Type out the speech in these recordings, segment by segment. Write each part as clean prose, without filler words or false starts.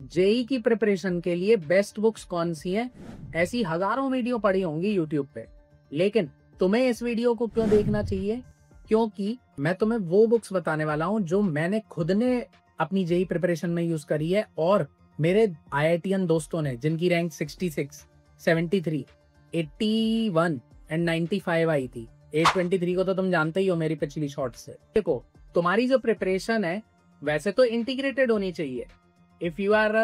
JEE की preparation के लिए बेस्ट बुक्स कौन सी हैं, ऐसी हजारों वीडियो पड़ी होंगी यूट्यूब पे, लेकिन तुम्हें इस वीडियो को क्यों देखना चाहिए? क्योंकि मैं तुम्हें वो बुक्स बताने वाला हूं जो मैंने खुद ने अपनी जेई प्रिपरेशन में यूज करी है और मेरे आईआईटीएन दोस्तों ने, जिनकी रैंक 66, 73, 81 एंड 95 आई थी। 823 को तो तुम जानते ही हो मेरी पिछली शॉर्ट से। देखो, तुम्हारी जो प्रिपरेशन है वैसे तो इंटीग्रेटेड होनी चाहिए if you are a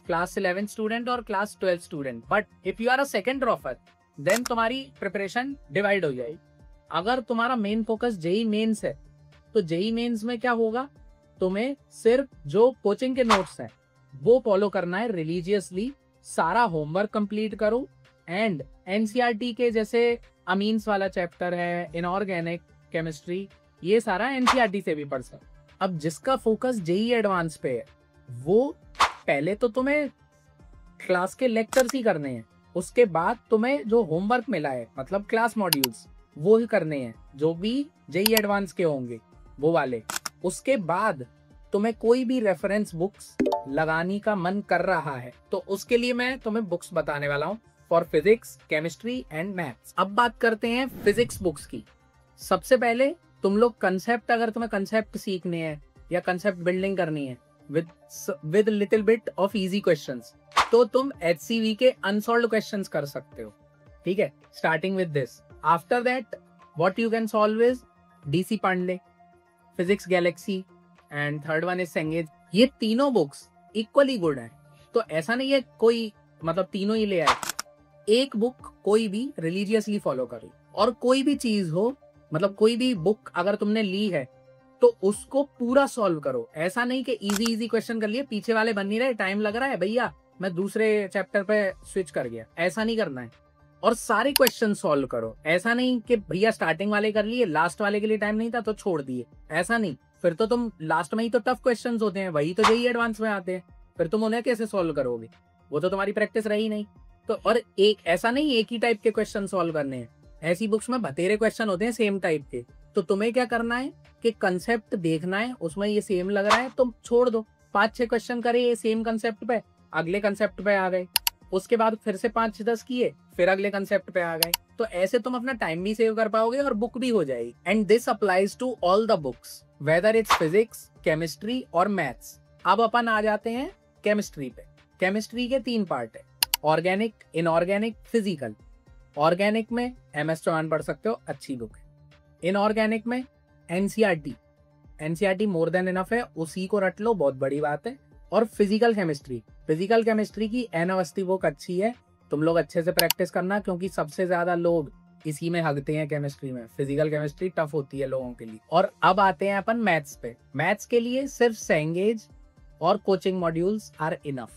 class 11 student और class 12 student, but if you are a second dropper then तुम्हारी प्रिपरेशन डिवाइड हो जाएगी। अगर तुम्हारा मेन फोकस जेई मेंस है तो जेई मेंस में क्या होगा, तुम्हें सिर्फ जो कोचिंग के नोट्स हैं वो फॉलो करना है रिलीजियसली, सारा होमवर्क कंप्लीट करो एंड एनसीईआरटी के जैसे अमीन्स वाला चैप्टर है, इनऑर्गेनिक केमिस्ट्री, ये सारा एनसीईआरटी से भी पढ़ सकते। अब जिसका फोकस जेई एडवांस पे है वो पहले तो तुम्हें क्लास के लेक्चर्स ही करने हैं, उसके बाद तुम्हें जो होमवर्क मिला है मतलब क्लास मॉड्यूल्स वो ही करने हैं जो भी जेई एडवांस के होंगे वो वाले। उसके बाद तुम्हें कोई भी रेफरेंस बुक्स लगाने का मन कर रहा है तो उसके लिए मैं तुम्हें बुक्स बताने वाला हूँ for physics, chemistry and maths. अब बात करते हैं फिजिक्स बुक्स की। सबसे पहले तुम लोग कंसेप्ट, अगर तुम्हें कंसेप्ट सीखने हैं या कंसेप्ट बिल्डिंग करनी है with little bit of easy questions, तो तुम HCV के unsolved questions कर सकते हो, ठीक है, starting with this. After that, what you can solve is DC Pandey, Physics Galaxy and third one is Cengage. ये तीनों बुक्स इक्वली गुड है, तो ऐसा नहीं है कोई मतलब तीनों ही ले आए। एक बुक कोई भी रिलीजियसली फॉलो करो और कोई भी चीज हो, मतलब कोई भी बुक अगर तुमने ली है तो उसको पूरा सॉल्व करो। ऐसा नहीं कि इजी इजी क्वेश्चन कर लिए, पीछे वाले बन नहीं रहे, टाइम लग रहा है भैया मैं दूसरे चैप्टर पे स्विच कर गया, ऐसा नहीं करना है। और सारे क्वेश्चन सॉल्व करो, ऐसा नहीं कि भैया स्टार्टिंग वाले कर लिए, लास्ट वाले के लिए टाइम नहीं था तो छोड़ दिए, ऐसा नहीं। फिर तो तुम लास्ट में ही तो टफ क्वेश्चंस होते हैं, वही तो जेईई एडवांस में आते हैं, फिर तुम उन्हें कैसे सॉल्व करोगे? वो तो तुम्हारी प्रैक्टिस रही नहीं। तो और एक ऐसा नहीं एक ही टाइप के क्वेश्चन सॉल्व करने हैं, ऐसी बुक्स में बतेरे क्वेश्चन होते हैं सेम टाइप के। तो तुम्हें क्या करना है कि कंसेप्ट देखना है, उसमें ये सेम लग रहा है तो छोड़ दो। 5-6 क्वेश्चन करे ये सेम कंसेप्ट पे, अगले कंसेप्ट पे आ गए, उसके बाद फिर से 5-10 किए, फिर अगले कंसेप्ट पे आ गए। तो ऐसे तुम अपना टाइम भी सेव कर पाओगे और बुक भी हो जाएगी। And this applies to all the books whether it's physics, chemistry और मैथ्स। अब अपन आ जाते हैं केमिस्ट्री पे। केमिस्ट्री के 3 पार्ट है, ऑर्गेनिक, इनऑर्गेनिक, फिजिकल। ऑर्गेनिक में MS चौहान पढ़ सकते हो, अच्छी बुक है। इनऑर्गेनिक में एनसीईआरटी मोर देन इनफ है, उसी को रट लो, बहुत बड़ी बात है। और फिजिकल केमिस्ट्री की एन अवस्थी बुक अच्छी है, तुम लोग अच्छे से प्रैक्टिस करना क्योंकि सबसे ज्यादा लोग इसी में हगते हैं केमिस्ट्री में। फिजिकल केमिस्ट्री टफ होती है लोगों के लिए। और अब आते हैं अपन मैथ्स पे। मैथ्स के लिए सिर्फ सेंगेज और कोचिंग मॉड्यूल्स आर इनफ,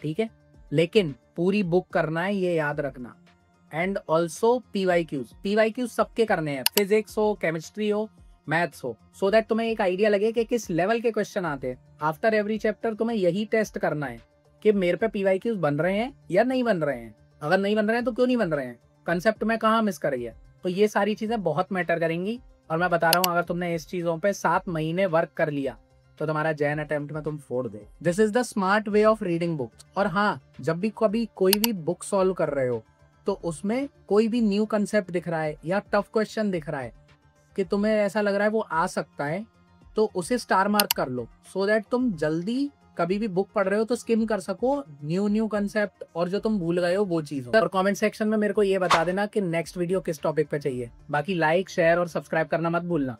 ठीक है, लेकिन पूरी बुक करना है, ये याद रखना। एंड ऑल्सो पीवाईक्यूज सबके करने हैं, फिजिक्स हो, केमिस्ट्री हो, मैथ्स हो, सो दैट तुम्हें एक आइडिया लगे कि किस लेवल के क्वेश्चन आते हैं। आफ्टर एवरी चैप्टर तुम्हें यही टेस्ट करना है कि मेरे पे पीवाईक्यूज बन रहे हैं या नहीं बन रहे हैं। अगर नहीं बन रहे हैं तो क्यों नहीं बन रहे हैं, कंसेप्ट में कहाँ मिस कर गया। तो ये सारी चीजें बहुत मैटर करेंगी और मैं बता रहा हूँ अगर तुमने इस चीजों पे 7 महीने वर्क कर लिया तो तुम्हारा जैन अटेम्प्ट में तुम फोड़ दे। This is the smart way of reading books. और हाँ, जब भी कभी कोई भी बुक सॉल्व कर रहे हो तो उसमें कोई भी न्यू कंसेप्ट दिख रहा है या टफ क्वेश्चन दिख रहा है कि तुम्हें ऐसा लग रहा है वो आ सकता है, तो उसे स्टार मार्क कर लो, सो दैट तुम जल्दी कभी भी बुक पढ़ रहे हो तो स्किम कर सको न्यू कंसेप्ट और जो तुम भूल गए हो वो चीज। और कमेंट सेक्शन में मेरे को ये बता देना कि नेक्स्ट वीडियो किस टॉपिक पे चाहिए। बाकी लाइक, शेयर और सब्सक्राइब करना मत भूलना।